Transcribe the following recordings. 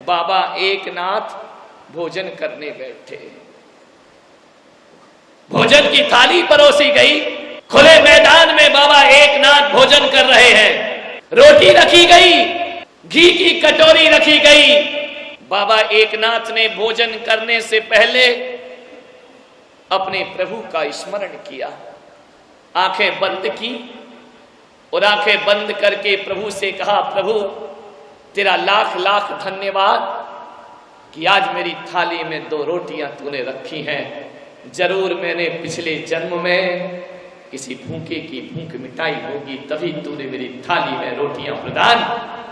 बाबा एकनाथ भोजन करने बैठे। भोजन की थाली परोसी गई। खुले मैदान में बाबा एकनाथ भोजन कर रहे हैं। रोटी रखी गई, घी की कटोरी रखी गई। बाबा एकनाथ ने भोजन करने से पहले अपने प्रभु का स्मरण किया, आंखें बंद की और आंखें बंद करके प्रभु से कहा, प्रभु तेरा लाख लाख धन्यवाद कि आज मेरी थाली में 2 रोटियां तूने रखी हैं। जरूर मैंने पिछले जन्म में किसी भूखे की भूख मिटाई होगी, तभी तूने मेरी थाली में रोटियां प्रदान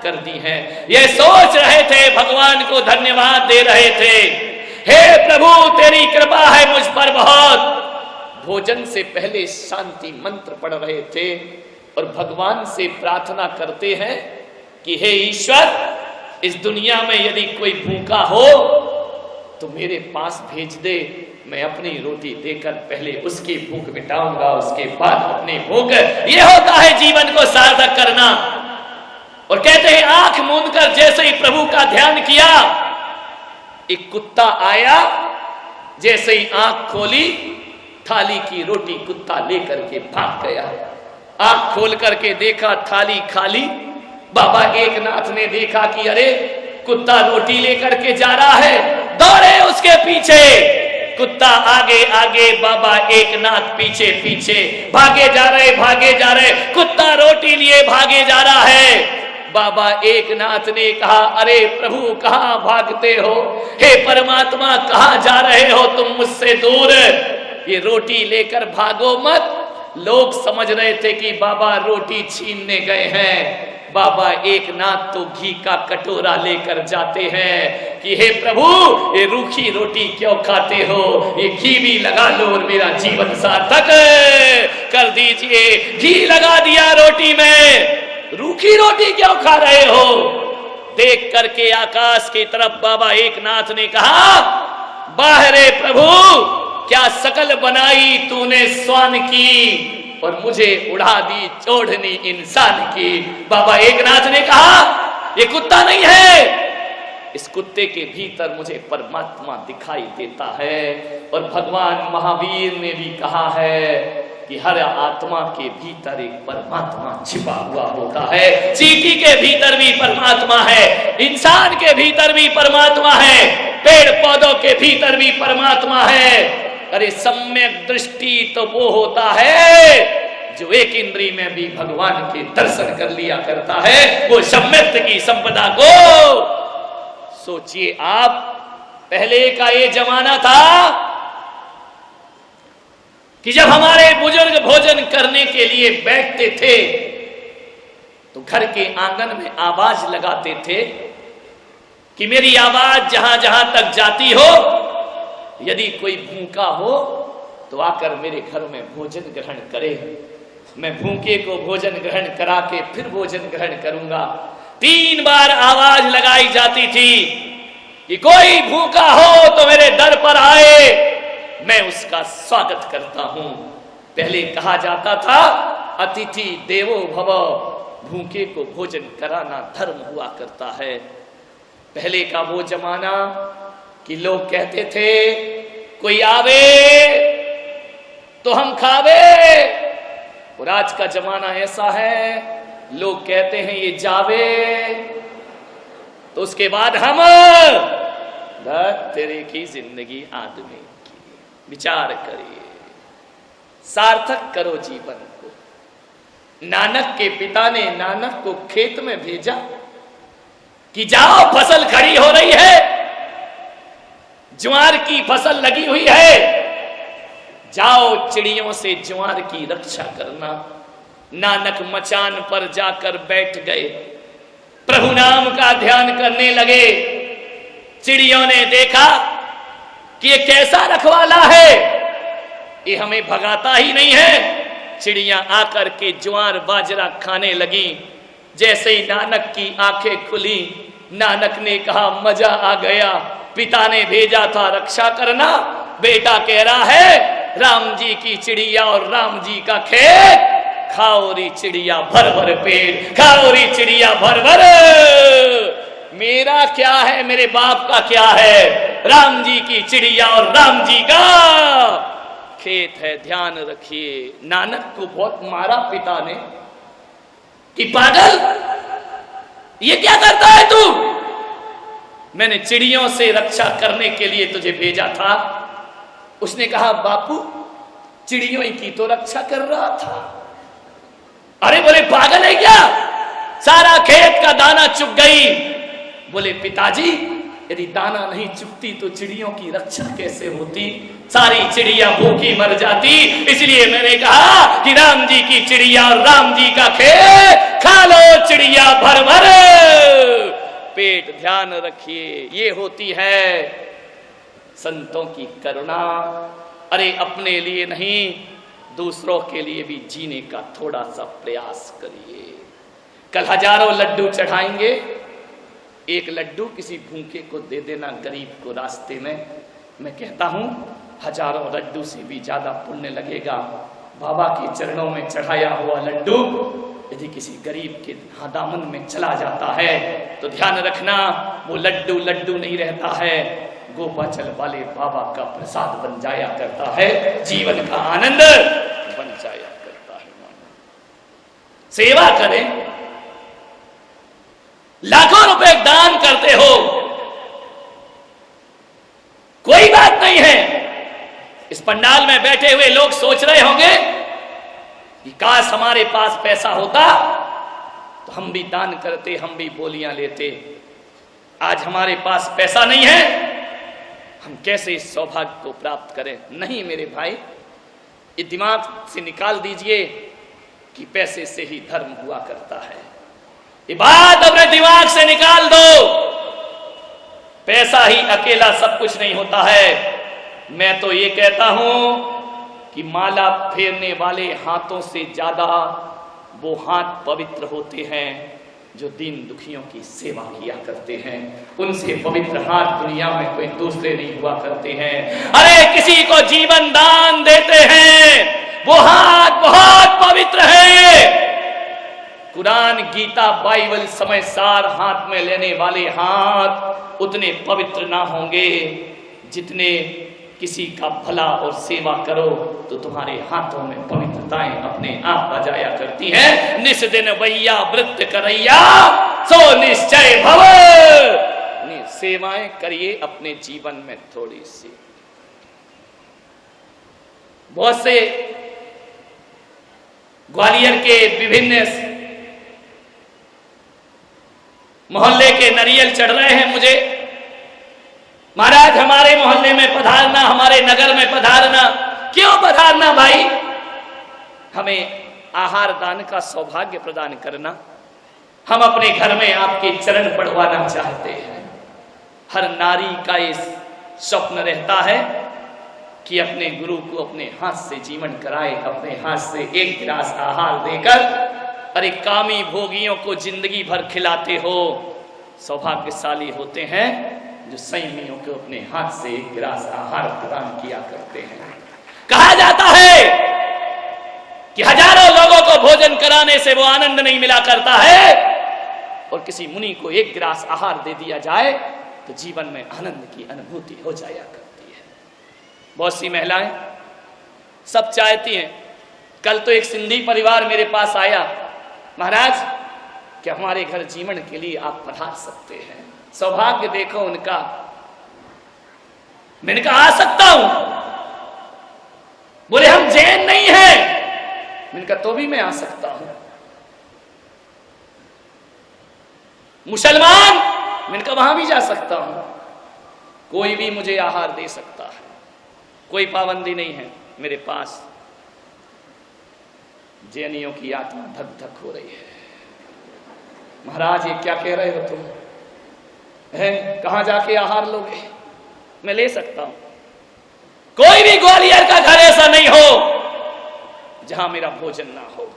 कर दी हैं। ये सोच रहे थे, भगवान को धन्यवाद दे रहे थे। हे प्रभु तेरी कृपा है मुझ पर बहुत। भोजन से पहले शांति मंत्र पढ़ रहे थे और भगवान से प्रार्थना करते हैं कि हे ईश्वर, इस दुनिया में यदि कोई भूखा हो तो मेरे पास भेज दे। मैं अपनी रोटी देकर पहले उसकी भूख मिटाऊंगा, उसके बाद अपनी भूख। ये होता है जीवन को सार्थक करना। और कहते हैं आंख मूंद कर जैसे ही प्रभु का ध्यान किया, एक कुत्ता आया, जैसे ही आंख खोली थाली की रोटी कुत्ता लेकर के भाग गया। आंख खोल करके देखा थाली खाली। बाबा एकनाथ ने देखा कि अरे कुत्ता रोटी लेकर के जा रहा है, दौड़े उसके पीछे। कुत्ता आगे आगे, बाबा एकनाथ पीछे पीछे, भागे जा रहे। कुत्ता रोटी लिए भागे जा रहा है। बाबा एकनाथ ने कहा, अरे प्रभु कहां भागते हो? हे परमात्मा कहां जा रहे हो तुम मुझसे दूर? ये रोटी लेकर भागो मत। लोग समझ रहे थे कि बाबा रोटी छीनने गए हैं। बाबा एकनाथ तो घी का कटोरा लेकर जाते हैं कि हे प्रभु ये रूखी रोटी क्यों खाते हो? ये घी भी लगा लो और मेरा जीवन सार्थक कर दीजिए। घी लगा दिया रोटी में। रूखी रोटी क्यों खा रहे हो? देख करके आकाश की तरफ बाबा एकनाथ ने कहा, बाहरे प्रभु क्या शकल बनाई तूने स्वान की और मुझे उड़ा दी चोढ़नी इंसान की। बाबा एकनाथ ने कहा, ये कुत्ता नहीं है, इस कुत्ते के भीतर मुझे परमात्मा दिखाई देता है। और भगवान महावीर ने भी कहा है कि हर आत्मा के भीतर एक परमात्मा छिपा हुआ होता है। चींटी के भीतर भी परमात्मा है, इंसान के भीतर भी परमात्मा है, पेड़ पौधों के भीतर भी परमात्मा है। अरे सम्यक दृष्टि तो वो होता है जो एक इंद्री में भी भगवान के दर्शन कर लिया करता है। वो सम्यक की संपदा को सोचिए आप। पहले का ये जमाना था कि जब हमारे बुजुर्ग भोजन करने के लिए बैठते थे तो घर के आंगन में आवाज लगाते थे कि मेरी आवाज जहां जहां तक जाती हो, यदि कोई भूखा हो तो आकर मेरे घर में भोजन ग्रहण करे। मैं भूखे को भोजन ग्रहण करा के फिर भोजन ग्रहण करूंगा। 3 बार आवाज लगाई जाती थी कि कोई भूखा हो तो मेरे दर पर आए, मैं उसका स्वागत करता हूं। पहले कहा जाता था अतिथि देवो भव, भूखे को भोजन कराना धर्म हुआ करता है। पहले का वो जमाना कि लोग कहते थे कोई आवे तो हम खावे। और आज का जमाना ऐसा है, लोग कहते हैं ये जावे तो उसके बाद हम। तेरे की जिंदगी आदमी की, विचार करिए, सार्थक करो जीवन को। नानक के पिता ने नानक को खेत में भेजा कि जाओ फसल खड़ी हो रही है, ज्वार की फसल लगी हुई है, जाओ चिड़ियों से ज्वार की रक्षा करना। नानक मचान पर जाकर बैठ गए, प्रभु नाम का ध्यान करने लगे। चिड़ियों ने देखा कि ये कैसा रखवाला है, ये हमें भगाता ही नहीं है। चिड़ियां आकर के ज्वार बाजरा खाने लगी। जैसे ही नानक की आंखें खुली, नानक ने कहा मजा आ गया, पिता ने भेजा था रक्षा करना, बेटा कह रहा है राम जी की चिड़िया और राम जी का खेत, खाओ री चिड़िया भर भर पेट, खाओ री चिड़िया भर भर। मेरा क्या है, मेरे बाप का क्या है? राम जी की चिड़िया और राम जी का खेत है। ध्यान रखिए, नानक को बहुत मारा पिता ने कि पागल, ये क्या करता है तू? मैंने चिड़ियों से रक्षा करने के लिए तुझे भेजा था। उसने कहा बापू, चिड़ियों की तो रक्षा कर रहा था। अरे बोले पागल है क्या, सारा खेत का दाना चुग गई। बोले पिताजी, यदि दाना नहीं चुगती तो चिड़ियों की रक्षा कैसे होती? सारी चिड़िया भूखी मर जाती। इसलिए मैंने कहा कि राम जी की चिड़िया और राम जी का खेत खा लो चिड़िया भर भर पेट। ध्यान रखिए, ये होती है संतों की करुणा। अरे अपने लिए नहीं, दूसरों के लिए भी जीने का थोड़ा सा प्रयास करिए। कल हजारों लड्डू चढ़ाएंगे, एक लड्डू किसी भूखे को दे देना, गरीब को रास्ते में। मैं कहता हूं हजारों लड्डू से भी ज्यादा पुण्य लगेगा बाबा के चरणों में चढ़ाया हुआ लड्डू यदि किसी गरीब के दामन में चला जाता है तो ध्यान रखना, वो लड्डू लड्डू नहीं रहता है, गोपाचल वाले बाबा का प्रसाद बन जाया करता है, जीवन का आनंद बन जाया करता है। सेवा करें, लाखों रुपए दान करते हो, कोई बात नहीं है। इस पंडाल में बैठे हुए लोग सोच रहे होंगे कि काश हमारे पास पैसा होता तो हम भी दान करते, हम भी बोलियां लेते। आज हमारे पास पैसा नहीं है, हम कैसे इस सौभाग्य को प्राप्त करें? नहीं मेरे भाई, ये दिमाग से निकाल दीजिए कि पैसे से ही धर्म हुआ करता है। ये बात अपने दिमाग से निकाल दो। पैसा ही अकेला सब कुछ नहीं होता है। मैं तो ये कहता हूं कि माला फेरने वाले हाथों से ज्यादा वो हाथ पवित्र होते हैं जो दीन दुखियों की सेवा किया करते हैं। उनसे पवित्र हाथ दुनिया में कोई दूसरे नहीं हुआ करते हैं। अरे किसी को जीवन दान देते हैं, वो हाथ बहुत पवित्र है। कुरान, गीता, बाइबल समय सार हाथ में लेने वाले हाथ उतने पवित्र ना होंगे जितने किसी का भला और सेवा करो तो तुम्हारे हाथों में पवित्रताएं अपने आप आ जाया करती हैं। निस दिन भैया व्रत करैया सो निश्चय भव। सेवाएं करिए अपने जीवन में थोड़ी सी। बहुत से ग्वालियर के विभिन्न मोहल्ले के नरियल चढ़ रहे हैं मुझे, महाराज हमारे मोहल्ले में पधारना, हमारे नगर में पधारना। क्यों पधारना भाई? हमें आहार दान का सौभाग्य प्रदान करना। हम अपने घर में आपके चरण पढ़वाना चाहते हैं। हर नारी का इस स्वप्न रहता है कि अपने गुरु को अपने हाथ से जीवन कराए, अपने हाथ से एक गिलास आहार देकर। अरे कामी भोगियों को जिंदगी भर खिलाते हो, सौभाग्यशाली होते हैं जो संयमियों को अपने हाथ से एक गिलास आहार प्रदान किया करते हैं। कहा जाता है कि हजारों लोगों को भोजन कराने से वो आनंद नहीं मिला करता है, और किसी मुनि को एक गिलास आहार दे दिया जाए तो जीवन में आनंद की अनुभूति हो जाया करती है। बहुत सी महिलाएं सब चाहती हैं। कल तो एक सिंधी परिवार मेरे पास आया, महाराज क्या हमारे घर जीवन के लिए आप पधार सकते हैं? सौभाग्य देखो उनका। मैंने कहा आ सकता हूं। बोले हम जैन नहीं हैं। मैंने कहा तो भी मैं आ सकता हूं। मुसलमान? मैंने कहा वहां भी जा सकता हूं। कोई भी मुझे आहार दे सकता है, कोई पाबंदी नहीं है मेरे पास। जैनियों की आत्मा धक धक हो रही है। महाराज ये क्या कह रहे हो तुम? है कहां जाके आहार लोगे? मैं ले सकता हूं। कोई भी ग्वालियर का घर ऐसा नहीं हो जहां मेरा भोजन ना हो।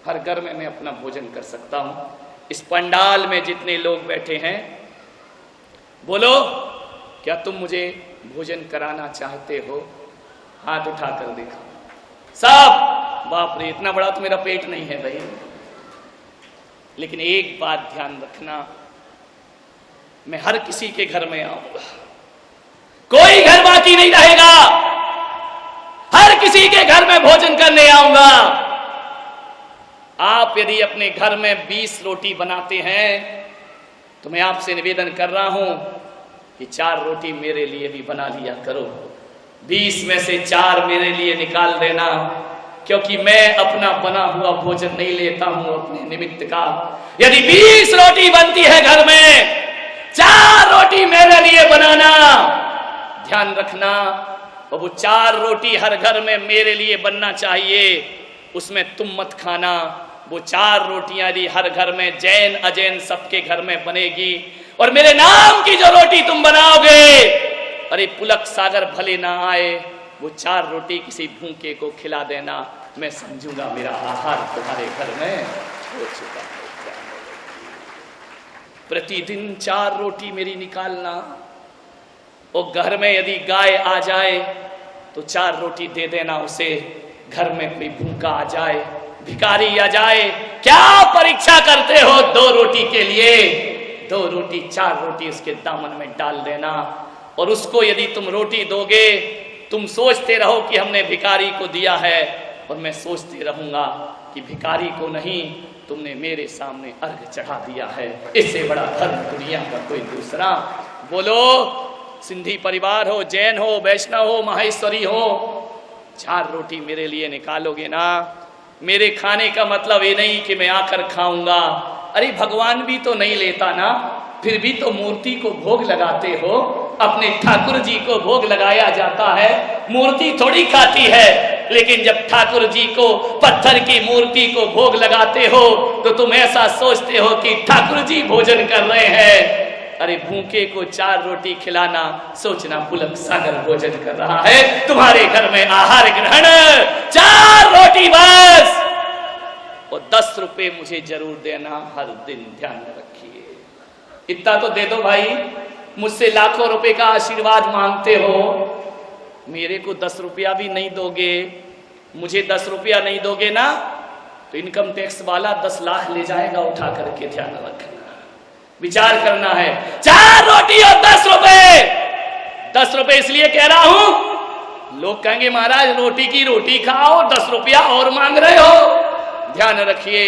हर घर में मैं अपना भोजन कर सकता हूं। इस पंडाल में जितने लोग बैठे हैं, बोलो क्या तुम मुझे भोजन कराना चाहते हो? हाथ उठाकर देखो सब। बाप रे, इतना बड़ा तो मेरा पेट नहीं है भाई। लेकिन एक बात ध्यान रखना, मैं हर किसी के घर में आऊंगा, कोई घर बाकी नहीं रहेगा, हर किसी के घर में भोजन करने आऊंगा। आप यदि अपने घर में 20 रोटी बनाते हैं तो मैं आपसे निवेदन कर रहा हूं कि 4 रोटी मेरे लिए भी बना लिया करो। 20 में से 4 मेरे लिए निकाल देना, क्योंकि मैं अपना बना हुआ भोजन नहीं लेता हूं अपने निमित्त का। यदि 20 रोटी बनती है घर में, 4 रोटी मेरे लिए बनाना। ध्यान रखना, और वो 4 रोटी हर घर में मेरे लिए बनना चाहिए, उसमें तुम मत खाना। वो 4 रोटियां यदि हर घर में जैन अजैन सबके घर में बनेगी, और मेरे नाम की जो रोटी तुम बनाओगे, अरे पुलक सागर भले ना आए, वो 4 रोटी किसी भूखे को खिला देना, मैं समझूंगा मेरा आहार तुम्हारे घर में हो चुका है। प्रतिदिन 4 रोटी मेरी निकालना, और घर में यदि गाय आ जाए तो 4 रोटी दे देना उसे। घर में कोई भूखा आ जाए, भिखारी आ जाए, क्या परीक्षा करते हो 2 रोटी के लिए? 2 रोटी 4 रोटी उसके दामन में डाल देना। और उसको यदि तुम रोटी दोगे, तुम सोचते रहो कि हमने भिखारी को दिया है, और मैं सोचते रहूंगा कि भिखारी को नहीं, तुमने मेरे सामने अर्घ चढ़ा दिया है। इससे बड़ा धर्म दुनिया का कोई दूसरा। बोलो, सिंधी परिवार हो, जैन हो, वैष्णव हो, माहेश्वरी हो, 4 रोटी मेरे लिए निकालोगे ना? मेरे खाने का मतलब ये नहीं कि मैं आकर खाऊंगा। अरे भगवान भी तो नहीं लेता ना, फिर भी तो मूर्ति को भोग लगाते हो। अपने ठाकुर जी को भोग लगाया जाता है, मूर्ति थोड़ी खाती है। लेकिन जब ठाकुर जी को, पत्थर की मूर्ति को भोग लगाते हो, तो तुम ऐसा सोचते हो कि ठाकुर जी भोजन कर रहे हैं। अरे भूखे को 4 रोटी खिलाना, सोचना पुलक सागर भोजन कर रहा है। तुम्हारे घर में आहार ग्रहण 4 रोटी बस, और 10 रुपए मुझे जरूर देना हर दिन, ध्यान रखिए। इतना तो दे दो भाई, मुझसे लाखों रुपए का आशीर्वाद मांगते हो, मेरे को 10 रुपया भी नहीं दोगे, मुझे 10 रुपया नहीं दोगे ना, तो इनकम टैक्स वाला 10 लाख ले जाएगा उठा करके। ध्यान रखना, विचार करना है। 4 रोटी और 10 रुपए। 10 रुपए इसलिए कह रहा हूं, लोग कहेंगे महाराज रोटी की रोटी खाओ, 10 रुपया और मांग रहे हो। ध्यान रखिए,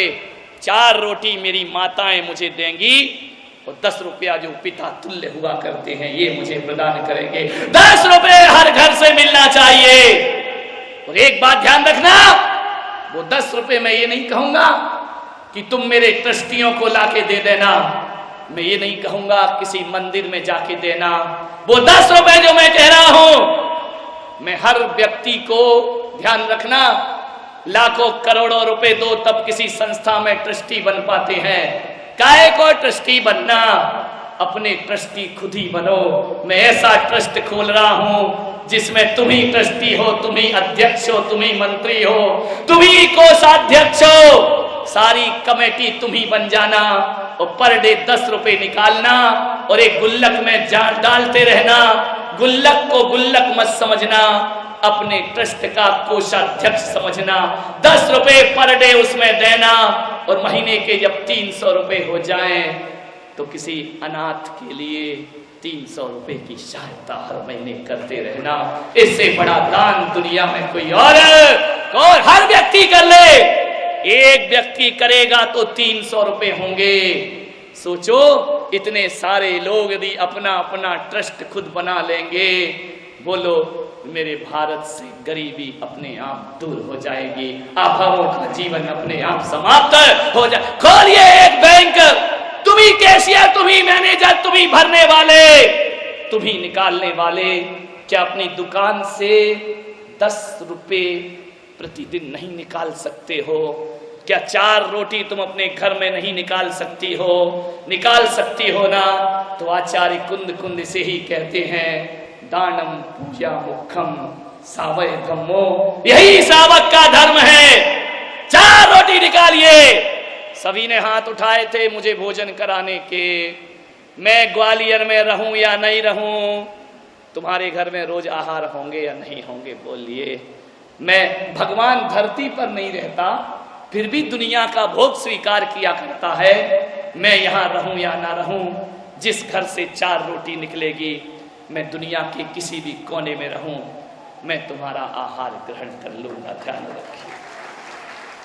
4 रोटी मेरी माताएं मुझे देंगी, और 10 रुपया जो पिता तुल्य हुआ करते हैं ये मुझे प्रदान करेंगे। 10 रुपए हर घर से मिलना चाहिए। और एक बात ध्यान रखना, वो 10 रुपए मैं ये नहीं कहूंगा कि तुम मेरे ट्रस्टियों को लाके दे देना, मैं ये नहीं कहूंगा किसी मंदिर में जाके देना। वो 10 रुपए जो मैं कह रहा हूं, मैं हर व्यक्ति को, ध्यान रखना, लाखों करोड़ों रुपए दो तब किसी संस्था में ट्रस्टी बन पाते हैं। काहे को ट्रस्टी बनना, अपने ट्रस्टी खुद ही बनो। मैं ऐसा ट्रस्ट खोल रहा हूं जिसमें तुम ही ट्रस्टी हो, तुम ही अध्यक्ष हो, तुम ही मंत्री हो, तुम ही कोषाध्यक्ष हो, सारी कमेटी तुम ही बन जाना, और पर डे 10 रुपए निकालना, और एक गुल्लक में डालते रहना। गुल्लक को गुल्लक मत समझना, अपने ट्रस्ट का कोषाध्यक्ष समझना। 10 रुपए पर डे उसमें देना, और महीने के जब 300 रुपए हो जाएं, तो किसी अनाथ के लिए 300 रुपए की सहायता हर महीने करते रहना। इससे बड़ा दान दुनिया में कोई और हर व्यक्ति कर ले। एक व्यक्ति करेगा तो 300 रुपए होंगे। सोचो, इतने सारे लोग यदि अपना अपना ट्रस्ट खुद बना लेंगे, बोलो मेरे भारत से गरीबी अपने आप दूर हो जाएगी, अभावों का जीवन अपने आप समाप्त हो जाए। खोलिए एक बैंक, तुम ही कैशियर, तुम ही मैनेजर, तुम ही भरने वाले, तुम ही निकालने वाले। क्या अपनी दुकान से 10 रुपए प्रतिदिन नहीं निकाल सकते हो? क्या 4 रोटी तुम अपने घर में नहीं निकाल सकती हो? निकाल सकती हो ना? तो आचार्य कुंद कुंद से ही कहते हैं, दानम पूजा मुखम सावय धम्मो, यही सावक का धर्म है। 4 रोटी निकालिए। सभी ने हाथ उठाए थे मुझे भोजन कराने के। मैं ग्वालियर में रहूं या नहीं रहूं, तुम्हारे घर में रोज आहार होंगे या नहीं होंगे, बोलिए। मैं भगवान धरती पर नहीं रहता, फिर भी दुनिया का भोग स्वीकार किया करता है। मैं यहां रहूं या ना रहूं, जिस घर से 4 रोटी निकलेगी, मैं दुनिया के किसी भी कोने में रहूं, मैं तुम्हारा आहार ग्रहण कर लूंगा। ध्यान रखिए।